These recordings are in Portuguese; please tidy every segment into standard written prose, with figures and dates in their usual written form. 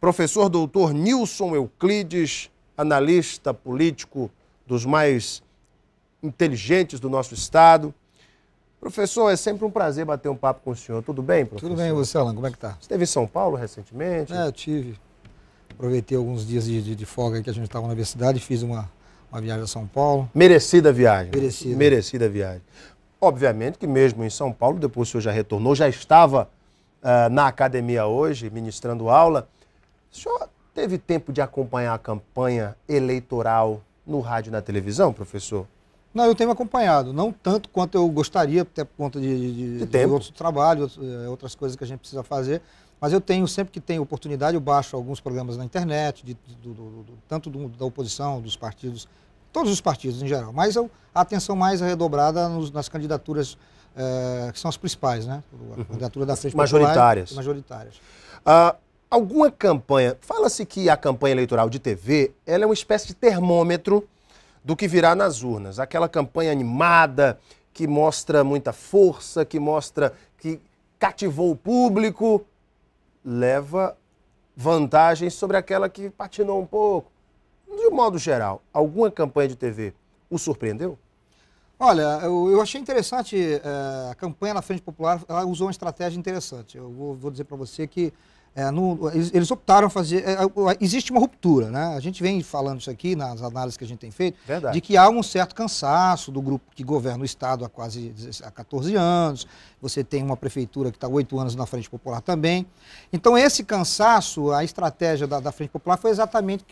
Professor doutor Nilson Euclides, analista político dos mais inteligentes do nosso estado. Professor, é sempre um prazer bater um papo com o senhor. Tudo bem, professor? Tudo bem, você, Alan, como é que tá? Você esteve em São Paulo recentemente? Eu tive. Aproveitei alguns dias de folga que a gente estava na universidade e fiz uma viagem a São Paulo. Merecida viagem. Merecida. Merecida viagem. Obviamente que mesmo em São Paulo, depois o senhor já retornou, já estava na academia hoje, ministrando aula. O senhor teve tempo de acompanhar a campanha eleitoral no rádio e na televisão, professor? Não, eu tenho acompanhado, não tanto quanto eu gostaria, até por conta de outros trabalhos, outras coisas que a gente precisa fazer, mas eu tenho, sempre que tenho oportunidade, eu baixo alguns programas na internet, tanto da oposição, dos partidos, todos os partidos em geral, mas a atenção mais é redobrada nas candidaturas que são as principais, né? A candidatura da Frente Majoritárias. Popular, majoritárias. Alguma campanha, fala-se que a campanha eleitoral de TV, ela é uma espécie de termômetro do que virá nas urnas. Aquela campanha animada, que mostra muita força, que mostra que cativou o público, leva vantagem sobre aquela que patinou um pouco. De um modo geral, alguma campanha de TV o surpreendeu? Olha, eu achei interessante a campanha na Frente Popular, ela usou uma estratégia interessante. Eu vou dizer para você que eles optaram a fazer... existe uma ruptura, né? A gente vem falando isso aqui nas análises que a gente tem feito, verdade, de que há um certo cansaço do grupo que governa o Estado há 14 anos, você tem uma prefeitura que está 8 anos na Frente Popular também. Então esse cansaço, a estratégia da Frente Popular foi exatamente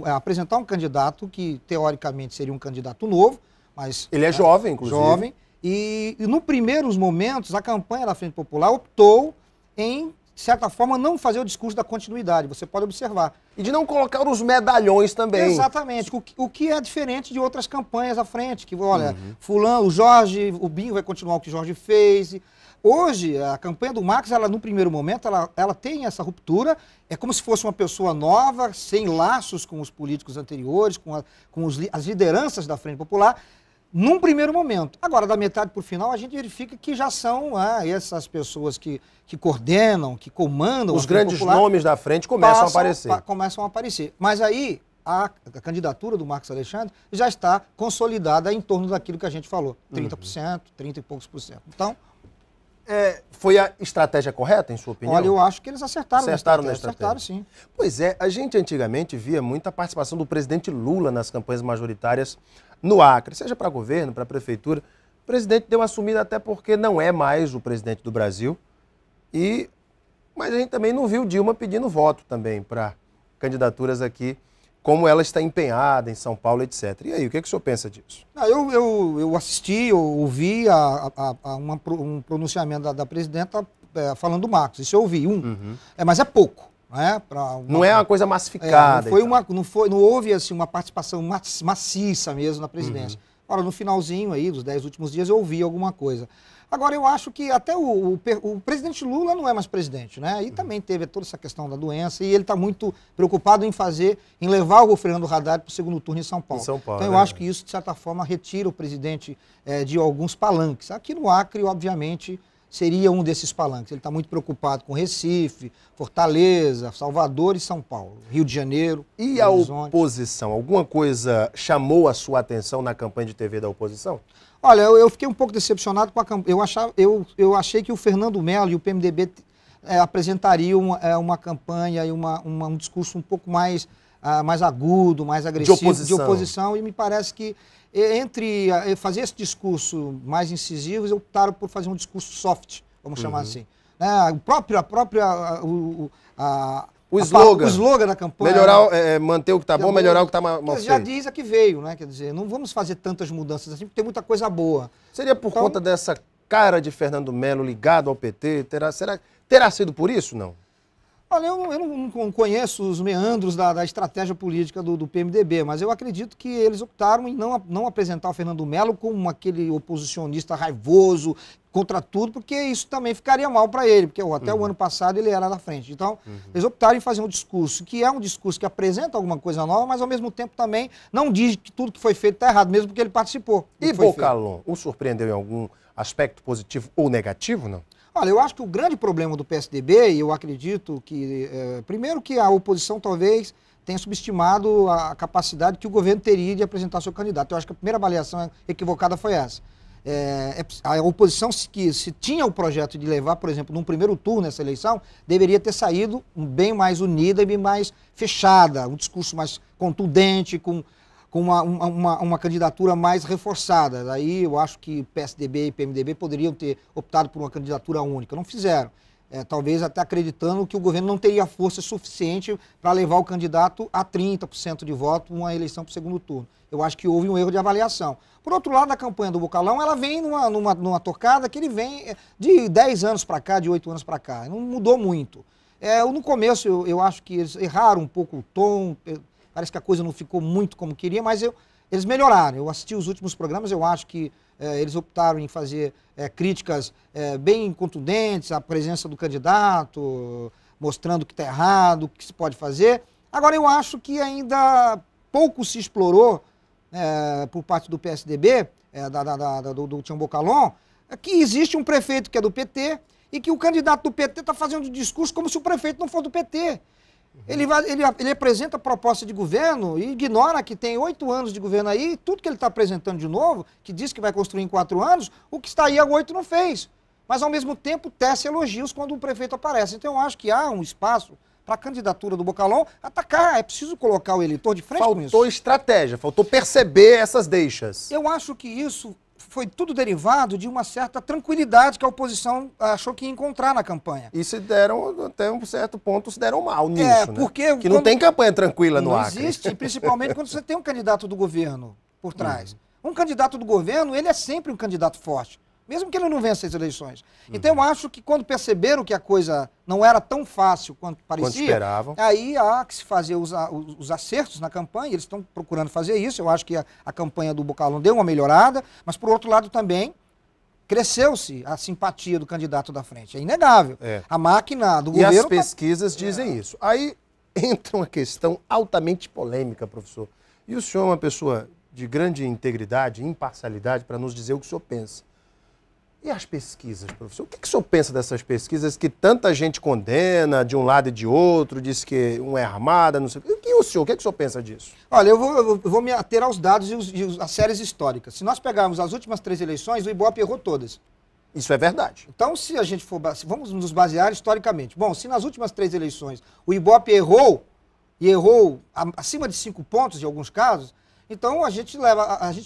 apresentar um candidato que teoricamente seria um candidato novo, mas... Ele é jovem, inclusive. Jovem, e nos primeiros momentos a campanha da Frente Popular optou em, de certa forma, não fazer o discurso da continuidade, você pode observar. E de não colocar os medalhões também. Exatamente, o que é diferente de outras campanhas à frente, que olha, fulano, o Jorge, o Binho vai continuar o que o Jorge fez. Hoje, a campanha do Marcos, ela no primeiro momento, ela tem essa ruptura, é como se fosse uma pessoa nova, sem laços com os políticos anteriores, com as lideranças da Frente Popular, num primeiro momento. Agora, da metade para o final, a gente verifica que já são essas pessoas que coordenam, que comandam os grandes nomes da frente começam a aparecer. Mas aí, a candidatura do Marcos Alexandre já está consolidada em torno daquilo que a gente falou, 30%, 30 e poucos por cento. Então... foi a estratégia correta, em sua opinião? Olha, eu acho que eles acertaram na estratégia. Acertaram, sim. Pois é, a gente antigamente via muita participação do presidente Lula nas campanhas majoritárias no Acre, seja para governo, para prefeitura. O presidente deu uma sumida até porque não é mais o presidente do Brasil. Mas a gente também não viu Dilma pedindo voto também para candidaturas aqui, como ela está empenhada em São Paulo, etc. E aí, o que o senhor pensa disso? Eu assisti, eu ouvi um pronunciamento da presidenta falando do Marcos, isso eu ouvi, mas é pouco. Não é uma coisa massificada. Não houve assim, uma participação maciça mesmo na presidência. Agora, no finalzinho aí, dos 10 últimos dias, eu ouvi alguma coisa. Agora, eu acho que até o presidente Lula não é mais presidente, né? E também teve toda essa questão da doença e ele está muito preocupado em levar o Fernando Haddad para o segundo turno em São Paulo. Então, eu acho que isso, de certa forma, retira o presidente de alguns palanques. Aqui no Acre, obviamente, seria um desses palanques. Ele está muito preocupado com Recife, Fortaleza, Salvador e São Paulo, Rio de Janeiro. E a oposição? Alguma coisa chamou a sua atenção na campanha de TV da oposição? Olha, eu fiquei um pouco decepcionado com a campanha. Eu achei que o Fernando Melo e o PMDB apresentariam uma campanha e um discurso um pouco mais agudo, mais agressivo de oposição, e me parece que entre fazer esse discurso mais incisivo, eles optaram por fazer um discurso soft, vamos chamar assim. O slogan da campanha. Manter o que está bom, melhorar o que está mal feito. Já diz a que veio, né? Quer dizer, não vamos fazer tantas mudanças assim, porque tem muita coisa boa. Seria por conta dessa cara de Fernando Melo ligado ao PT? Terá sido por isso, não? Olha, eu não conheço os meandros da estratégia política do PMDB, mas eu acredito que eles optaram em não apresentar o Fernando Melo como aquele oposicionista raivoso contra tudo, porque isso também ficaria mal para ele, porque até o ano passado ele era da frente. Então, eles optaram em fazer um discurso que é um discurso que apresenta alguma coisa nova, mas ao mesmo tempo também não diz que tudo que foi feito está errado, mesmo porque ele participou. E Bocalhon, o surpreendeu em algum aspecto positivo ou negativo, não? Olha, eu acho que o grande problema do PSDB, e eu acredito que, primeiro que a oposição talvez tenha subestimado a capacidade que o governo teria de apresentar seu candidato. Eu acho que a primeira avaliação equivocada foi essa. A oposição, se tinha o projeto de levar, por exemplo, num primeiro turno essa eleição, deveria ter saído bem mais unida e bem mais fechada, um discurso mais contundente, com uma candidatura mais reforçada. Daí eu acho que PSDB e PMDB poderiam ter optado por uma candidatura única. Não fizeram. Talvez até acreditando que o governo não teria força suficiente para levar o candidato a 30% de voto numa eleição para o segundo turno. Eu acho que houve um erro de avaliação. Por outro lado, a campanha do Bocalão, ela vem numa tocada que ele vem de 10 anos para cá, de 8 anos para cá. Não mudou muito. No começo, eu acho que eles erraram um pouco o tom, parece que a coisa não ficou muito como queria, mas eles melhoraram. Eu assisti os últimos programas, eu acho que eles optaram em fazer críticas bem contundentes à presença do candidato, mostrando o que está errado, o que se pode fazer. Agora, eu acho que ainda pouco se explorou por parte do PSDB, do Tião Bocalon, que existe um prefeito que é do PT e que o candidato do PT está fazendo um discurso como se o prefeito não fosse do PT. Ele apresenta proposta de governo e ignora que tem 8 anos de governo aí, e tudo que ele está apresentando de novo, que diz que vai construir em 4 anos, o que está aí há 8 não fez. Mas, ao mesmo tempo, tece elogios quando o prefeito aparece. Então, eu acho que há um espaço para a candidatura do Bocalon atacar. É preciso colocar o eleitor de frente com isso. Faltou estratégia, faltou perceber essas deixas. Eu acho que isso foi tudo derivado de uma certa tranquilidade que a oposição achou que ia encontrar na campanha. E se deram, até um certo ponto, se deram mal nisso, porque né? Que não tem campanha tranquila no Acre. Não existe, principalmente quando você tem um candidato do governo por trás. Um candidato do governo, ele é sempre um candidato forte, mesmo que ele não vença as eleições. Então eu acho que quando perceberam que a coisa não era tão fácil quanto parecia, quanto esperavam, aí há que se fazer os acertos na campanha, eles estão procurando fazer isso. Eu acho que a campanha do Bocalon deu uma melhorada, mas por outro lado também cresceu-se a simpatia do candidato da frente. É inegável. A máquina do governo... E as pesquisas dizem isso. Aí entra uma questão altamente polêmica, professor. E o senhor é uma pessoa de grande integridade, imparcialidade, para nos dizer o que o senhor pensa. E as pesquisas, professor? O que o senhor pensa dessas pesquisas que tanta gente condena de um lado e de outro, diz que uma é armada, não sei o que. E o senhor, o que o senhor pensa disso? Olha, eu vou me ater aos dados e as séries históricas. Se nós pegarmos as últimas 3 eleições, o Ibope errou todas. Isso é verdade. Então, se a gente for... Vamos nos basear historicamente. Bom, se nas últimas 3 eleições o Ibope errou, e errou acima de 5 pontos em alguns casos, então a gente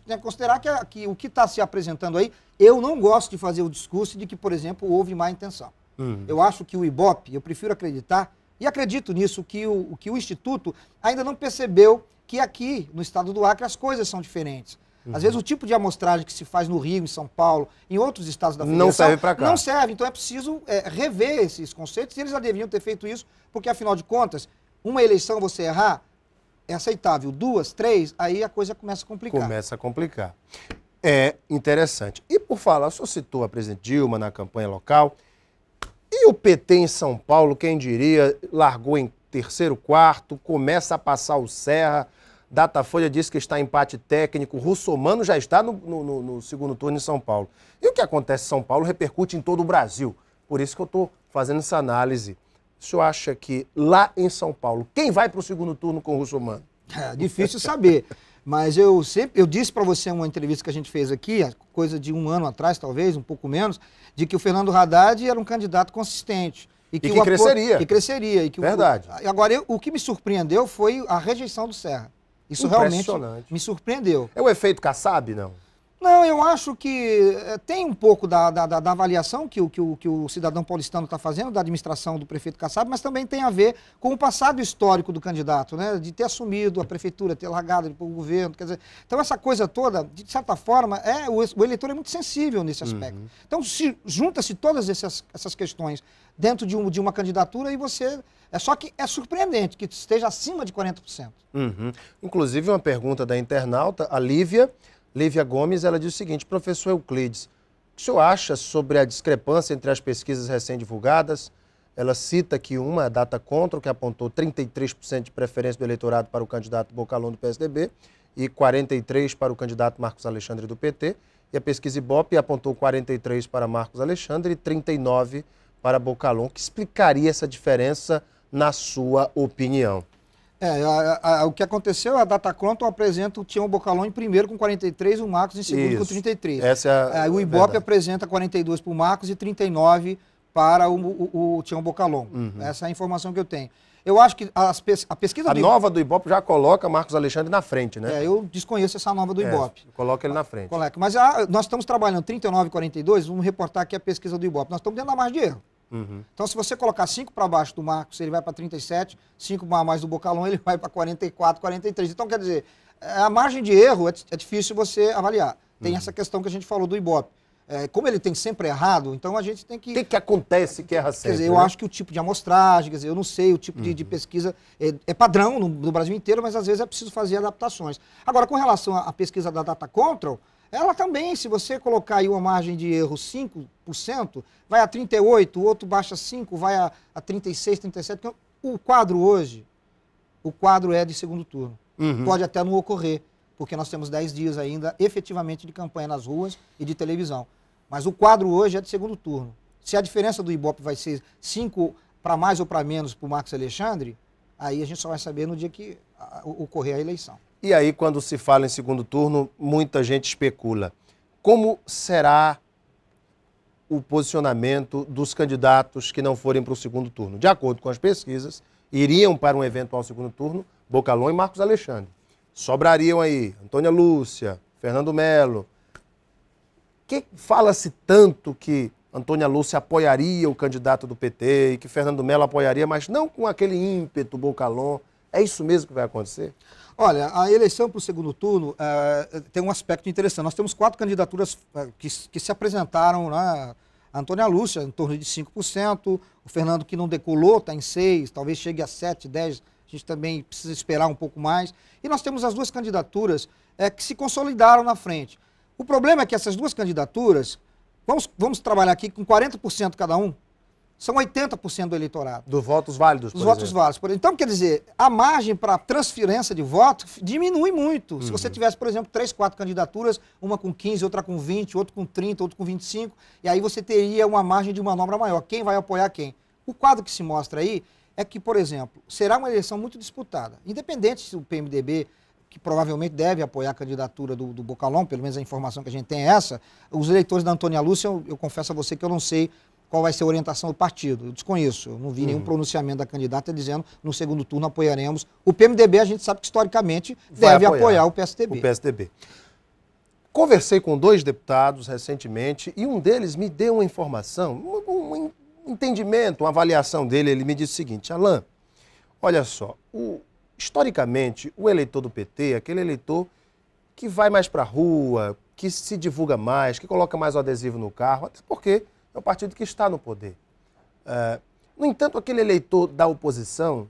tem que considerar que o que está se apresentando aí, eu não gosto de fazer o discurso de que, por exemplo, houve má intenção. Eu acho que o Ibope, eu prefiro acreditar, e acredito nisso, que o Instituto ainda não percebeu que aqui, no estado do Acre, as coisas são diferentes. Às vezes o tipo de amostragem que se faz no Rio, em São Paulo, em outros estados da federação... Não serve para cá. Não serve, então é preciso rever esses conceitos, e eles já deviam ter feito isso, porque, afinal de contas, uma eleição você errar, é aceitável. 2, 3, aí a coisa começa a complicar. Começa a complicar. É interessante. E por falar, o senhor citou a presidente Dilma na campanha local, e o PT em São Paulo, quem diria, largou em 3º, 4º, começa a passar o Serra, Datafolha diz que está em empate técnico, Russomano já está no segundo turno em São Paulo. E o que acontece em São Paulo repercute em todo o Brasil. Por isso que eu estou fazendo essa análise. O senhor acha que lá em São Paulo, quem vai para o segundo turno com o Russomano? É difícil saber, mas eu disse para você em uma entrevista que a gente fez aqui, coisa de 1 ano atrás, talvez, um pouco menos, de que o Fernando Haddad era um candidato consistente. E que cresceria. Que cresceria. E que verdade. Agora, o que me surpreendeu foi a rejeição do Serra. Isso realmente me surpreendeu. É o efeito Kassab, não? Não, eu acho que tem um pouco da avaliação que o cidadão paulistano está fazendo, da administração do prefeito Kassab, mas também tem a ver com o passado histórico do candidato, né? De ter assumido a prefeitura, ter largado o governo. Quer dizer, então, essa coisa toda, de certa forma, o eleitor é muito sensível nesse aspecto. Então, junta-se todas essas questões dentro de uma candidatura e você... Só que é surpreendente que esteja acima de 40%. Inclusive, uma pergunta da internauta, a Lívia Gomes, ela diz o seguinte: professor Euclides, o que o senhor acha sobre a discrepância entre as pesquisas recém-divulgadas? Ela cita que uma é data contra, que apontou 33% de preferência do eleitorado para o candidato Bocalon do PSDB e 43% para o candidato Marcos Alexandre do PT, E a pesquisa Ibope apontou 43 para Marcos Alexandre e 39 para Bocalhon. O que explicaria essa diferença, na sua opinião? O que aconteceu, a Datacronton apresenta o Tião Bocalhon em primeiro com 43, o Marcos em segundo com 33. Essa é o Ibope apresenta 42 para o Marcos e 39 para o Tião Bocalhon. Essa é a informação que eu tenho. Eu acho que a pesquisa... A nova do Ibope já coloca Marcos Alexandre na frente, né? Eu desconheço essa nova do Ibope. Coloca ele na frente. Mas nós estamos trabalhando 39 e 42, vamos reportar aqui a pesquisa do Ibope. Nós estamos dentro da margem de erro. Então, se você colocar 5 para baixo do Marcos, ele vai para 37, 5 para mais do Bocalhon, ele vai para 44, 43. Então, quer dizer, a margem de erro é difícil você avaliar. Tem essa questão que a gente falou do Ibope. Como ele tem sempre errado, então a gente tem que... O que acontece que erra sempre? Quer dizer, eu acho que o tipo de amostragem, quer dizer, eu não sei, o tipo de pesquisa é padrão no Brasil inteiro, mas às vezes é preciso fazer adaptações. Agora, com relação à pesquisa da Datacronton, ela também, se você colocar aí uma margem de erro 5%, vai a 38%, o outro baixa 5%, vai a 36%, 37%. O quadro hoje, é de segundo turno. Pode até não ocorrer, porque nós temos 10 dias ainda, efetivamente, de campanha nas ruas e de televisão. Mas o quadro hoje é de segundo turno. Se a diferença do Ibope vai ser 5 para mais ou para menos para o Marcos Alexandre, aí a gente só vai saber no dia que ocorrer a eleição. E aí, quando se fala em segundo turno, muita gente especula. Como será o posicionamento dos candidatos que não forem para o segundo turno? De acordo com as pesquisas, iriam para um eventual segundo turno Bocalhon e Marcos Alexandre. Sobrariam aí Antônia Lúcia, Fernando Melo. Fala-se tanto que Antônia Lúcia apoiaria o candidato do PT e que Fernando Melo apoiaria, mas não com aquele ímpeto Bocalhon. É isso mesmo que vai acontecer? Olha, a eleição para o segundo turno tem um aspecto interessante. Nós temos 4 candidaturas que se apresentaram, né? A Antônia Lúcia, em torno de 5%, o Fernando, que não decolou, está em 6%, talvez chegue a 7%, 10%, a gente também precisa esperar um pouco mais. E nós temos as 2 candidaturas que se consolidaram na frente. O problema é que essas 2 candidaturas, vamos trabalhar aqui com 40% cada um, são 80% do eleitorado. Dos votos válidos, por exemplo. Dos votos válidos. Então, quer dizer, a margem para transferência de voto diminui muito. Se você tivesse, por exemplo, 3, 4 candidaturas, uma com 15, outra com 20, outra com 30, outra com 25, e aí você teria uma margem de manobra maior. Quem vai apoiar quem? O quadro que se mostra aí é que, por exemplo, será uma eleição muito disputada. Independente se o PMDB, que provavelmente deve apoiar a candidatura do Bocalhon, pelo menos a informação que a gente tem é essa, os eleitores da Antônia Lúcia, eu confesso a você que eu não sei qual vai ser a orientação do partido. Eu desconheço, eu não vi nenhum pronunciamento da candidata dizendo no segundo turno apoiaremos. O PMDB, a gente sabe que historicamente deve apoiar o PSDB. O PSDB. Conversei com 2 deputados recentemente e um deles me deu uma informação, um entendimento, uma avaliação dele. Ele me disse o seguinte: Alain, olha só, historicamente o eleitor do PT é aquele eleitor que vai mais para a rua, que se divulga mais, que coloca mais o adesivo no carro, até porque é o partido que está no poder. No entanto, aquele eleitor da oposição,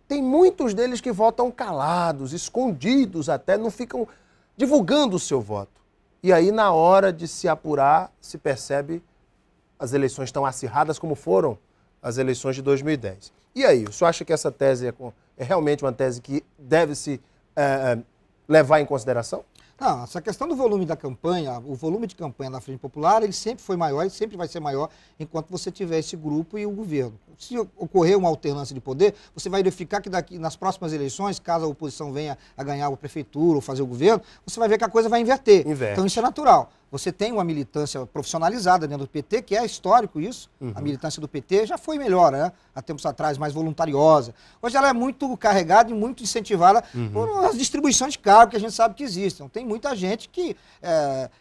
tem muitos deles que votam calados, escondidos até, não ficam divulgando o seu voto. E aí, na hora de se apurar, se percebe as eleições tão acirradas como foram as eleições de 2010. E aí, o senhor acha que essa tese é realmente uma tese que deve se levar em consideração? Não, essa questão do volume da campanha, o volume de campanha da Frente Popular, ele sempre foi maior e sempre vai ser maior enquanto você tiver esse grupo e o governo. Se ocorrer uma alternância de poder, você vai verificar que nas próximas eleições, caso a oposição venha a ganhar a prefeitura ou fazer o governo, você vai ver que a coisa vai inverter. Então isso é natural. Você tem uma militância profissionalizada dentro do PT, que é histórico isso. A militância do PT já foi melhor, né? Há tempos atrás, mais voluntariosa. Hoje ela é muito carregada e muito incentivada por as distribuições de cargo que a gente sabe que existem. Então, tem muita gente que,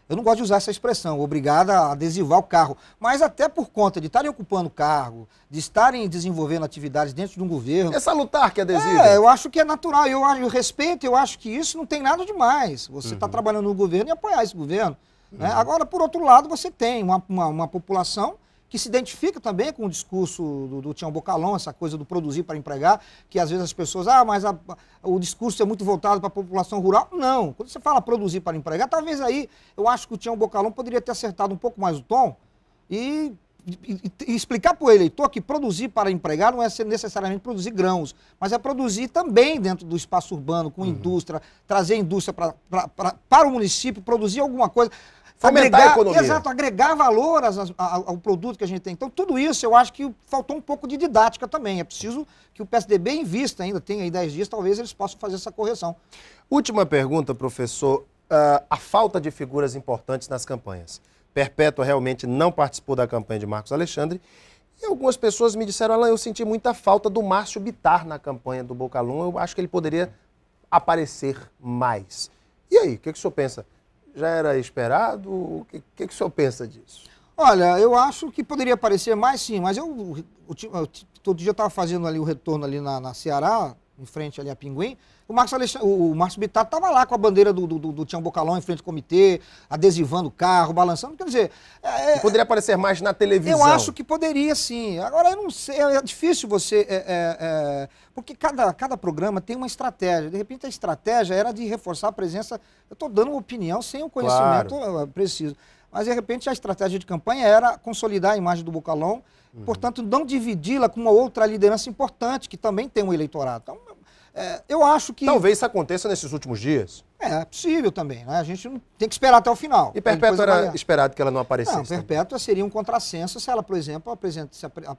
eu não gosto de usar essa expressão, obrigada a adesivar o carro, mas até por conta de estarem ocupando cargo, de estarem desenvolvendo atividades dentro de um governo. É salutar que adesiva. Eu acho que é natural, eu respeito, eu acho que isso não tem nada demais. Você está trabalhando no governo e apoiar esse governo. Né? Agora, por outro lado, você tem uma população que se identifica também com o discurso do Tião Bocalhon, essa coisa do produzir para empregar, que às vezes as pessoas, mas o discurso é muito voltado para a população rural. Não, quando você fala produzir para empregar, talvez aí eu acho que o Tião Bocalhon poderia ter acertado um pouco mais o tom e explicar para o eleitor que produzir para empregar não é necessariamente produzir grãos, mas é produzir também dentro do espaço urbano, com indústria, trazer indústria para o município, produzir alguma coisa. Fomentar a economia. Exato, agregar valor ao produto que a gente tem. Então, tudo isso eu acho que faltou um pouco de didática também. É preciso que o PSDB invista ainda, tem aí 10 dias, talvez eles possam fazer essa correção. Última pergunta, professor. A falta de figuras importantes nas campanhas. Perpétua realmente não participou da campanha de Marcos Alexandre. E algumas pessoas me disseram, Alan, eu senti muita falta do Márcio Bittar na campanha do Bocalum. Eu acho que ele poderia aparecer mais. E aí, o que o senhor pensa? Já era esperado? O que o senhor pensa disso? Olha, eu acho que poderia aparecer mais, sim, mas todo dia eu estava fazendo ali o retorno ali na Ceará, em frente ali a Pinguim. O Márcio Bittar estava lá com a bandeira do Tião Bocalão em frente ao comitê, adesivando o carro, balançando. Quer dizer... poderia aparecer mais na televisão. Eu acho que poderia, sim. Agora, eu não sei, é difícil você... porque cada programa tem uma estratégia. De repente, a estratégia era de reforçar a presença... Eu estou dando uma opinião sem o conhecimento preciso. Mas, de repente, a estratégia de campanha era consolidar a imagem do Bocalão, portanto, não dividi-la com uma outra liderança importante, que também tem um eleitorado. Então, eu acho que... Talvez isso aconteça nesses últimos dias. É possível também, né? A gente não tem que esperar até o final. E Perpétua era esperado que ela não aparecesse? Não, Perpétua seria um contrassenso se ela, por exemplo,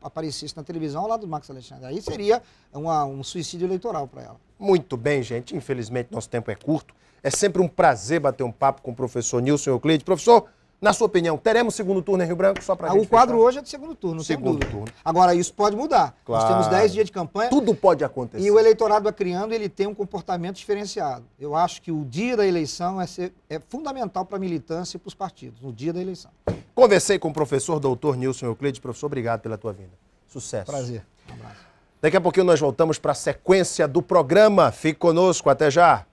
aparecesse na televisão ao lado do Marcos Alexandre. Aí seria um suicídio eleitoral para ela. Muito bem, gente. Infelizmente, nosso tempo é curto. É sempre um prazer bater um papo com o professor Nilson Euclides. Professor, na sua opinião, teremos segundo turno em Rio Branco? Só para o quadro hoje é de segundo turno, segundo turno. Agora, isso pode mudar. Claro. Nós temos 10 dias de campanha. Tudo pode acontecer. E o eleitorado acriano, ele tem um comportamento diferenciado. Eu acho que o dia da eleição é fundamental para a militância e para os partidos, no dia da eleição. Conversei com o professor doutor Nilson Euclides. Professor, obrigado pela tua vinda. Sucesso. Prazer. Um abraço. Daqui a pouquinho nós voltamos para a sequência do programa. Fique conosco. Até já.